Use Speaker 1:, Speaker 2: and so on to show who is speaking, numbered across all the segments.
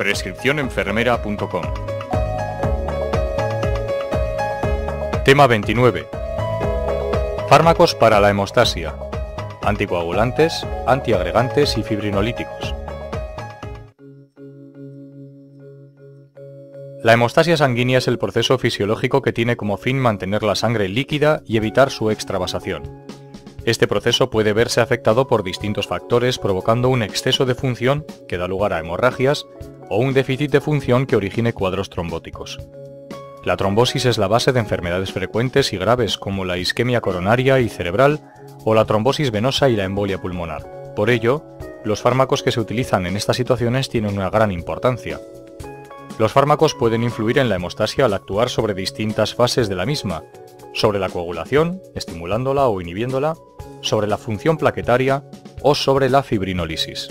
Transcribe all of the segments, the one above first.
Speaker 1: prescripcionenfermera.com. Tema 29. Fármacos para la hemostasia: anticoagulantes, antiagregantes y fibrinolíticos. La hemostasia sanguínea es el proceso fisiológico que tiene como fin mantener la sangre líquida y evitar su extravasación. Este proceso puede verse afectado por distintos factores, provocando un exceso de función que da lugar a hemorragias o un déficit de función que origine cuadros trombóticos. La trombosis es la base de enfermedades frecuentes y graves como la isquemia coronaria y cerebral o la trombosis venosa y la embolia pulmonar. Por ello, los fármacos que se utilizan en estas situaciones tienen una gran importancia. Los fármacos pueden influir en la hemostasia al actuar sobre distintas fases de la misma, sobre la coagulación, estimulándola o inhibiéndola, sobre la función plaquetaria o sobre la fibrinólisis.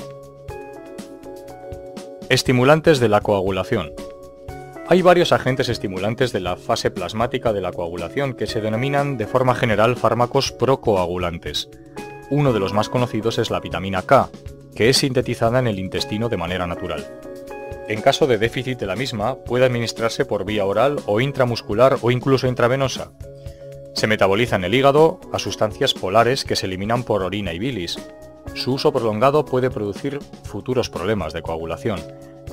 Speaker 1: Estimulantes de la coagulación. Hay varios agentes estimulantes de la fase plasmática de la coagulación que se denominan de forma general fármacos procoagulantes. Uno de los más conocidos es la vitamina K, que es sintetizada en el intestino de manera natural. En caso de déficit de la misma, puede administrarse por vía oral o intramuscular o incluso intravenosa. Se metaboliza en el hígado a sustancias polares que se eliminan por orina y bilis. Su uso prolongado puede producir futuros problemas de coagulación.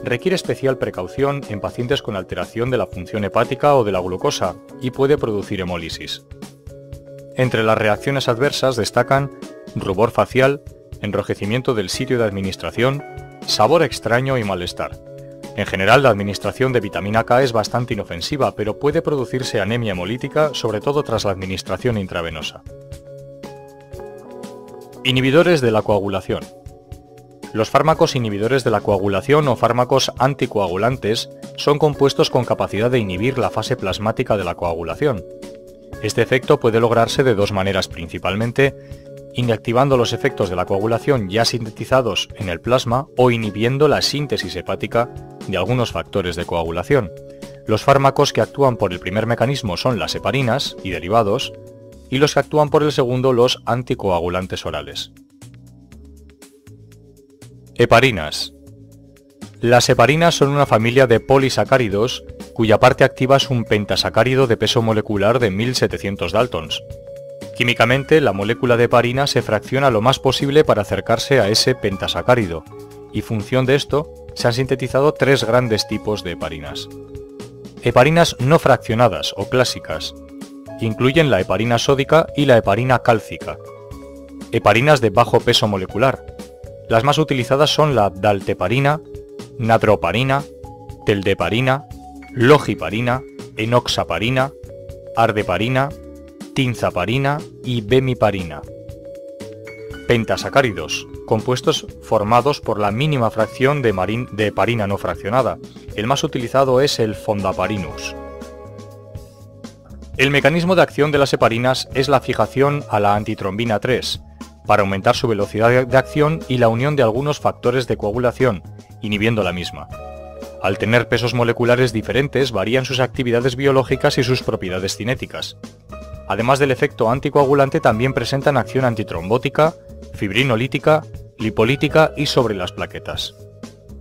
Speaker 1: Requiere especial precaución en pacientes con alteración de la función hepática o de la glucosa y puede producir hemólisis. Entre las reacciones adversas destacan rubor facial, enrojecimiento del sitio de administración, sabor extraño y malestar. En general, la administración de vitamina K es bastante inofensiva, pero puede producirse anemia hemolítica, sobre todo tras la administración intravenosa. Inhibidores de la coagulación. Los fármacos inhibidores de la coagulación o fármacos anticoagulantes son compuestos con capacidad de inhibir la fase plasmática de la coagulación. Este efecto puede lograrse de dos maneras principalmente: inactivando los efectos de la coagulación ya sintetizados en el plasma o inhibiendo la síntesis hepática de algunos factores de coagulación. Los fármacos que actúan por el primer mecanismo son las heparinas y derivados, y los que actúan por el segundo los anticoagulantes orales. Heparinas. Las heparinas son una familia de polisacáridos cuya parte activa es un pentasacárido de peso molecular de 1700 daltons. Químicamente, la molécula de heparina se fracciona lo más posible para acercarse a ese pentasacárido, y función de esto, se han sintetizado tres grandes tipos de heparinas. Heparinas no fraccionadas o clásicas. Incluyen la heparina sódica y la heparina cálcica. Heparinas de bajo peso molecular. Las más utilizadas son la dalteparina, natroparina, teldeparina, logiparina, enoxaparina, ardeparina, tinzaparina y bemiparina. Pentasacáridos, compuestos formados por la mínima fracción de heparina no fraccionada. El más utilizado es el fondaparinus. El mecanismo de acción de las heparinas es la fijación a la antitrombina 3, para aumentar su velocidad de acción y la unión de algunos factores de coagulación, inhibiendo la misma. Al tener pesos moleculares diferentes, varían sus actividades biológicas y sus propiedades cinéticas. Además del efecto anticoagulante, también presentan acción antitrombótica, fibrinolítica, lipolítica y sobre las plaquetas.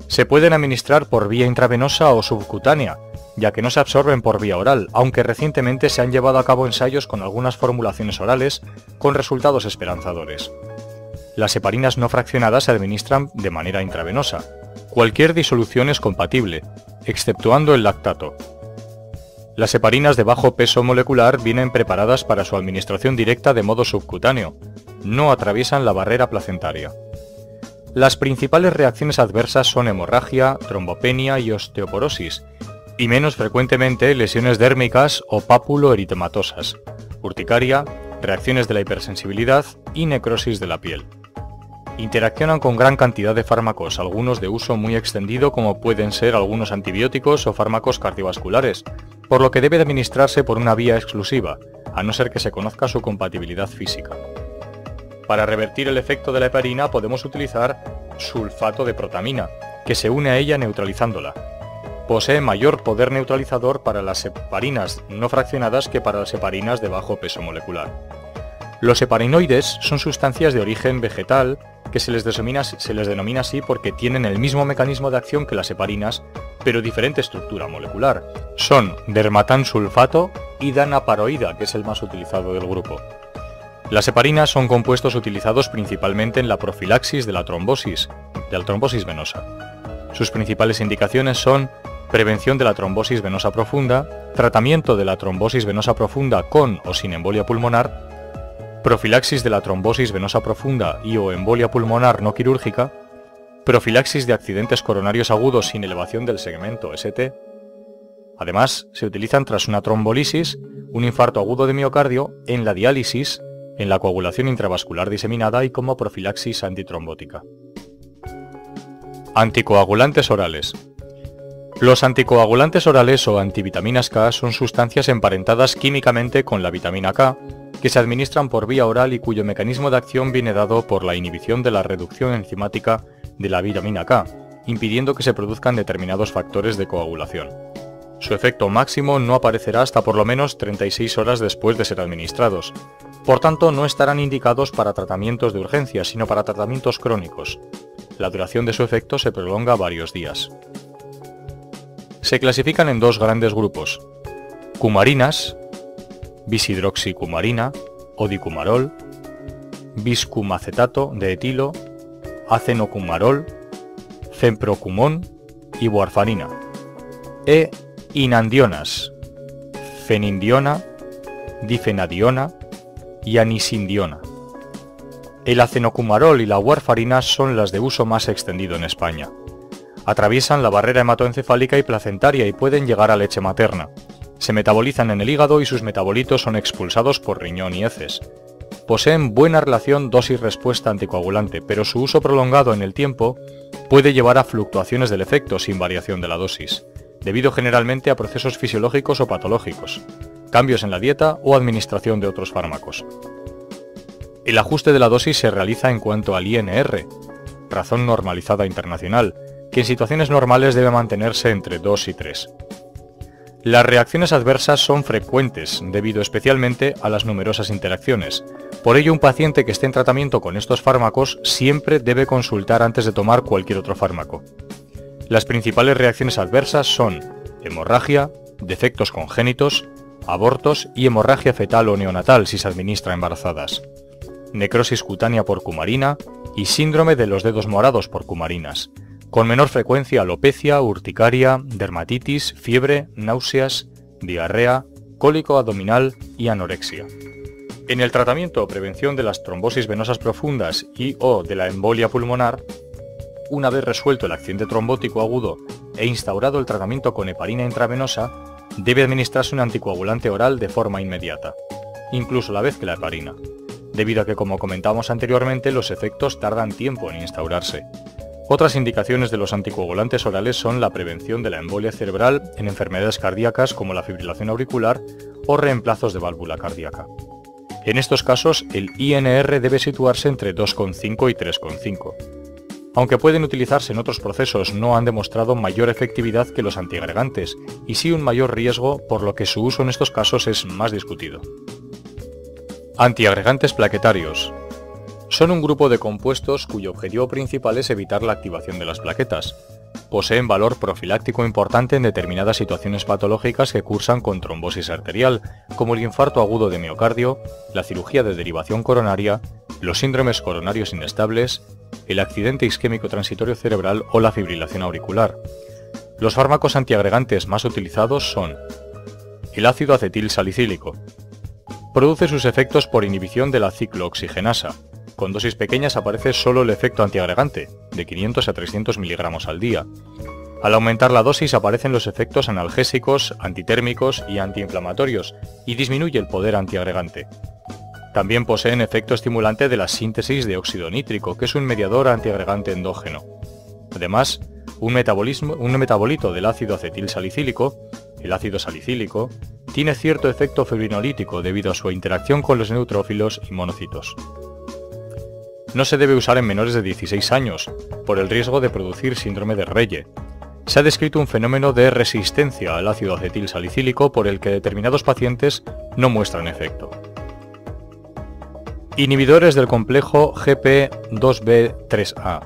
Speaker 1: Se pueden administrar por vía intravenosa o subcutánea, ya que no se absorben por vía oral, aunque recientemente se han llevado a cabo ensayos con algunas formulaciones orales con resultados esperanzadores. Las heparinas no fraccionadas se administran de manera intravenosa. Cualquier disolución es compatible, exceptuando el lactato. Las heparinas de bajo peso molecular vienen preparadas para su administración directa de modo subcutáneo. No atraviesan la barrera placentaria. Las principales reacciones adversas son hemorragia, trombopenia y osteoporosis, y menos frecuentemente lesiones dérmicas o pápulo-eritematosas, urticaria, reacciones de la hipersensibilidad y necrosis de la piel. Interaccionan con gran cantidad de fármacos, algunos de uso muy extendido como pueden ser algunos antibióticos o fármacos cardiovasculares, por lo que debe administrarse por una vía exclusiva, a no ser que se conozca su compatibilidad física. Para revertir el efecto de la heparina podemos utilizar sulfato de protamina, que se une a ella neutralizándola. Posee mayor poder neutralizador para las heparinas no fraccionadas que para las heparinas de bajo peso molecular. Los heparinoides son sustancias de origen vegetal que se les denomina así porque tienen el mismo mecanismo de acción que las heparinas, pero diferente estructura molecular. Son dermatansulfato y danaparoida, que es el más utilizado del grupo. Las heparinas son compuestos utilizados principalmente en la profilaxis de la trombosis venosa. Sus principales indicaciones son prevención de la trombosis venosa profunda, tratamiento de la trombosis venosa profunda con o sin embolia pulmonar, profilaxis de la trombosis venosa profunda y o embolia pulmonar no quirúrgica, profilaxis de accidentes coronarios agudos sin elevación del segmento ST. Además, se utilizan tras una trombolisis, un infarto agudo de miocardio, en la diálisis, en la coagulación intravascular diseminada y como profilaxis antitrombótica. Anticoagulantes orales. Los anticoagulantes orales o antivitaminas K son sustancias emparentadas químicamente con la vitamina K, que se administran por vía oral y cuyo mecanismo de acción viene dado por la inhibición de la reducción enzimática de la vitamina K, impidiendo que se produzcan determinados factores de coagulación. Su efecto máximo no aparecerá hasta por lo menos 36 horas después de ser administrados. Por tanto, no estarán indicados para tratamientos de urgencia, sino para tratamientos crónicos. La duración de su efecto se prolonga varios días. Se clasifican en dos grandes grupos: cumarinas, bisidroxicumarina o dicumarol, biscumacetato de etilo, acenocumarol, femprocumón y warfarina, e inandionas, fenindiona, difenadiona y anisindiona. El acenocumarol y la warfarina son las de uso más extendido en España. Atraviesan la barrera hematoencefálica y placentaria y pueden llegar a leche materna. Se metabolizan en el hígado y sus metabolitos son expulsados por riñón y heces. Poseen buena relación dosis-respuesta anticoagulante, pero su uso prolongado en el tiempo puede llevar a fluctuaciones del efecto sin variación de la dosis, debido generalmente a procesos fisiológicos o patológicos, cambios en la dieta o administración de otros fármacos. El ajuste de la dosis se realiza en cuanto al INR, razón normalizada internacional, que en situaciones normales debe mantenerse entre 2 y 3. Las reacciones adversas son frecuentes, debido especialmente a las numerosas interacciones. Por ello, un paciente que esté en tratamiento con estos fármacos siempre debe consultar antes de tomar cualquier otro fármaco. Las principales reacciones adversas son hemorragia, defectos congénitos, abortos y hemorragia fetal o neonatal si se administra a embarazadas, necrosis cutánea por cumarina y síndrome de los dedos morados por cumarinas, con menor frecuencia alopecia, urticaria, dermatitis, fiebre, náuseas, diarrea, cólico abdominal y anorexia. En el tratamiento o prevención de las trombosis venosas profundas y o de la embolia pulmonar, una vez resuelto el accidente trombótico agudo e instaurado el tratamiento con heparina intravenosa, debe administrarse un anticoagulante oral de forma inmediata, incluso a la vez que la heparina, debido a que, como comentamos anteriormente, los efectos tardan tiempo en instaurarse. Otras indicaciones de los anticoagulantes orales son la prevención de la embolia cerebral en enfermedades cardíacas como la fibrilación auricular o reemplazos de válvula cardíaca. En estos casos, el INR debe situarse entre 2,5 y 3,5. Aunque pueden utilizarse en otros procesos, no han demostrado mayor efectividad que los antiagregantes y sí un mayor riesgo, por lo que su uso en estos casos es más discutido. Antiagregantes plaquetarios. Son un grupo de compuestos cuyo objetivo principal es evitar la activación de las plaquetas. Poseen valor profiláctico importante en determinadas situaciones patológicas que cursan con trombosis arterial, como el infarto agudo de miocardio, la cirugía de derivación coronaria, los síndromes coronarios inestables, el accidente isquémico transitorio cerebral o la fibrilación auricular. Los fármacos antiagregantes más utilizados son el ácido acetil salicílico. Produce sus efectos por inhibición de la ciclooxigenasa. Con dosis pequeñas aparece solo el efecto antiagregante, de 500 a 300 miligramos al día. Al aumentar la dosis aparecen los efectos analgésicos, antitérmicos y antiinflamatorios, y disminuye el poder antiagregante. También poseen efecto estimulante de la síntesis de óxido nítrico, que es un mediador antiagregante endógeno. Además, un metabolito del ácido acetil salicílico, el ácido salicílico, tiene cierto efecto fibrinolítico debido a su interacción con los neutrófilos y monocitos. No se debe usar en menores de 16 años, por el riesgo de producir síndrome de Reye. Se ha descrito un fenómeno de resistencia al ácido acetil salicílico por el que determinados pacientes no muestran efecto. Inhibidores del complejo GP2B3A.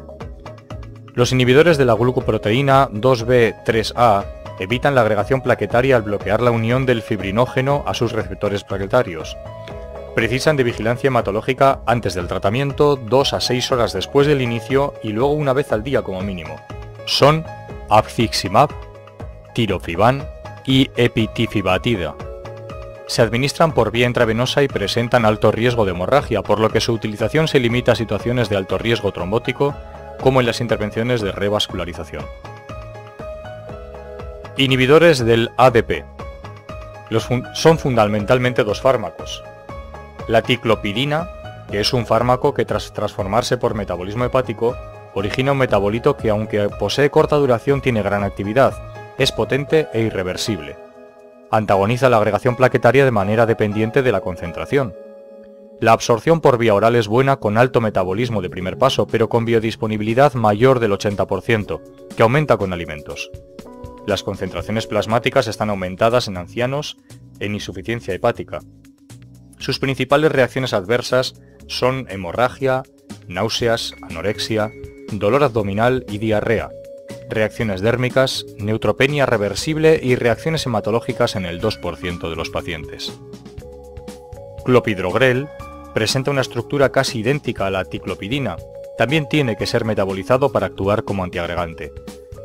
Speaker 1: Los inhibidores de la glucoproteína 2B3A evitan la agregación plaquetaria al bloquear la unión del fibrinógeno a sus receptores plaquetarios. Precisan de vigilancia hematológica antes del tratamiento, 2 a 6 horas después del inicio y luego una vez al día como mínimo. Son Afliximab, Tirofiban y Epitifibatida. Se administran por vía intravenosa y presentan alto riesgo de hemorragia, por lo que su utilización se limita a situaciones de alto riesgo trombótico, como en las intervenciones de revascularización. Inhibidores del ADP. Son fundamentalmente dos fármacos. La ticlopidina, que es un fármaco que tras transformarse por metabolismo hepático, origina un metabolito que, aunque posee corta duración, tiene gran actividad, es potente e irreversible. Antagoniza la agregación plaquetaria de manera dependiente de la concentración. La absorción por vía oral es buena con alto metabolismo de primer paso, pero con biodisponibilidad mayor del 80%, que aumenta con alimentos. Las concentraciones plasmáticas están aumentadas en ancianos en insuficiencia hepática. Sus principales reacciones adversas son hemorragia, náuseas, anorexia, dolor abdominal y diarrea, reacciones dérmicas, neutropenia reversible y reacciones hematológicas en el 2% de los pacientes. Clopidogrel presenta una estructura casi idéntica a la ticlopidina. También tiene que ser metabolizado para actuar como antiagregante.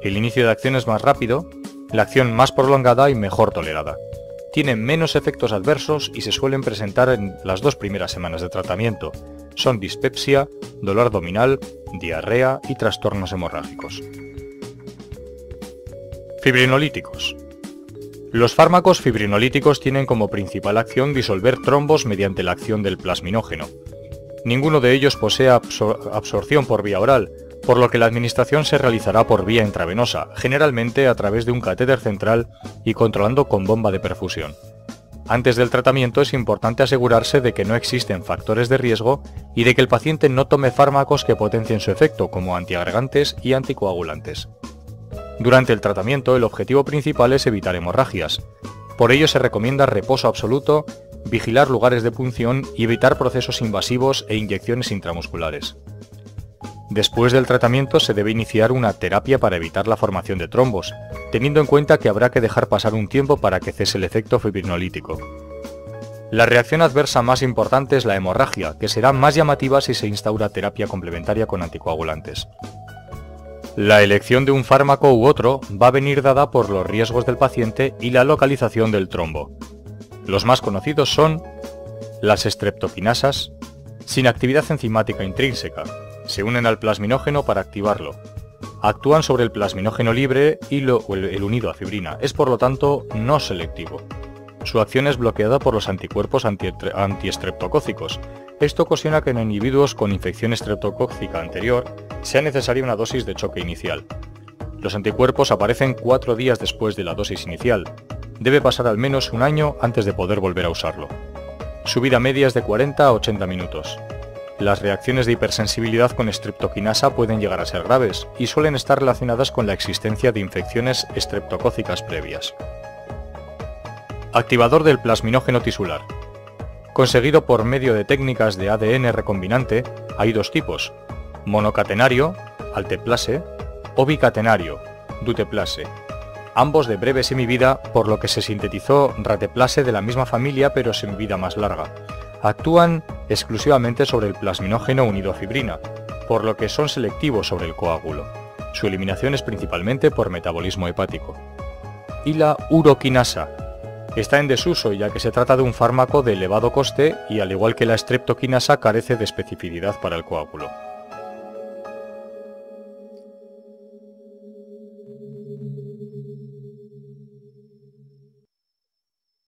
Speaker 1: El inicio de acción es más rápido, la acción más prolongada y mejor tolerada. Tienen menos efectos adversos y se suelen presentar en las 2 primeras semanas de tratamiento. Son dispepsia, dolor abdominal, diarrea y trastornos hemorrágicos. Fibrinolíticos. Los fármacos fibrinolíticos tienen como principal acción disolver trombos mediante la acción del plasminógeno. Ninguno de ellos posee absorción por vía oral, por lo que la administración se realizará por vía intravenosa, generalmente a través de un catéter central y controlando con bomba de perfusión. Antes del tratamiento es importante asegurarse de que no existen factores de riesgo y de que el paciente no tome fármacos que potencien su efecto, como antiagregantes y anticoagulantes. Durante el tratamiento, el objetivo principal es evitar hemorragias. Por ello se recomienda reposo absoluto, vigilar lugares de punción y evitar procesos invasivos e inyecciones intramusculares. Después del tratamiento se debe iniciar una terapia para evitar la formación de trombos, teniendo en cuenta que habrá que dejar pasar un tiempo para que cese el efecto fibrinolítico. La reacción adversa más importante es la hemorragia, que será más llamativa si se instaura terapia complementaria con anticoagulantes. La elección de un fármaco u otro va a venir dada por los riesgos del paciente y la localización del trombo. Los más conocidos son las streptokinasas, sin actividad enzimática intrínseca. Se unen al plasminógeno para activarlo. Actúan sobre el plasminógeno libre y el unido a fibrina. Es por lo tanto no selectivo. Su acción es bloqueada por los anticuerpos antiestreptocócicos. Esto ocasiona que en individuos con infección estreptocócica anterior sea necesaria una dosis de choque inicial. Los anticuerpos aparecen 4 días después de la dosis inicial. Debe pasar al menos un año antes de poder volver a usarlo. Su vida media es de 40 a 80 minutos. Las reacciones de hipersensibilidad con streptokinasa pueden llegar a ser graves y suelen estar relacionadas con la existencia de infecciones estreptocócicas previas. Activador del plasminógeno tisular. Conseguido por medio de técnicas de ADN recombinante, hay 2 tipos: monocatenario, alteplase, o bicatenario, duteplase, ambos de breve semivida, por lo que se sintetizó rateplase de la misma familia pero semivida más larga. Actúan exclusivamente sobre el plasminógeno unido a fibrina, por lo que son selectivos sobre el coágulo. Su eliminación es principalmente por metabolismo hepático. Y la uroquinasa. Está en desuso ya que se trata de un fármaco de elevado coste y, al igual que la streptokinasa, carece de especificidad para el coágulo.